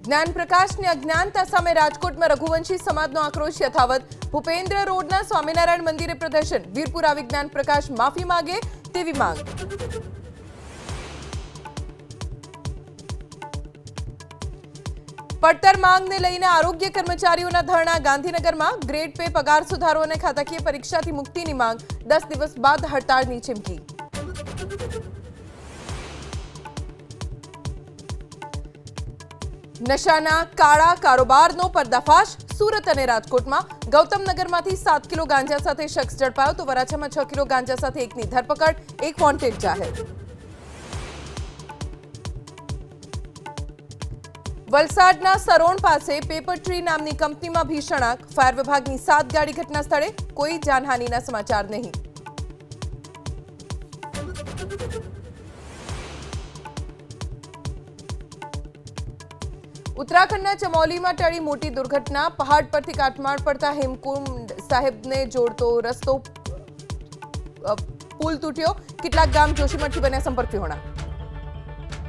જ્ઞાનપ્રકાશની અજ્ઞાનતા સામે રાજકોટમાં રઘુવંશી સમાજનો આક્રોશ યથાવત। ભૂપેન્દ્ર રોડના સ્વામિનારાયણ મંદિરે પ્રદર્શન। વીરપુર આવી જ્ઞાનપ્રકાશ માફી માંગે તેવી માંગ। પડતર માંગને લઈને આરોગ્ય કર્મચારીઓના ધરણા। ગાંધીનગરમાં ગ્રેડ પે પગાર સુધારો અને ખાતાકીય પરીક્ષાથી મુક્તિની માંગ। 10 દિવસ બાદ હડતાળની ચીમકી। નશાના કાળા કારોબારનો પર્દાફાશ। સુરત અને રાજકોટમાં ગૌતમનગરમાંથી 7 કિલો ગાંજા સાથે શખ્સ ઝડપાયો તો વરાછામાં 6 કિલો ગાંજા સાથે એકની ધરપકડ। એક વોન્ટેડ જાહેર। વલસાડના સરોણ પાસે પેપર ટ્રી નામની કંપનીમાં ભીષણ આગ। ફાયર વિભાગની 7 ગાડી ઘટના સ્થળે। કોઈ જાનહાનિના સમાચાર નહીં। ઉત્તરાખંડના ચમોલીમાં ટળી મોટી દુર્ઘટના। પહાડ પરથી કાટમાળ પડતા હેમકુંડ સાહેબને જોડતો રસ્તો પુલ તૂટ્યો। કેટલાક ગામ જોશીમઠથી બન્યા સંપર્ક વિહોણા।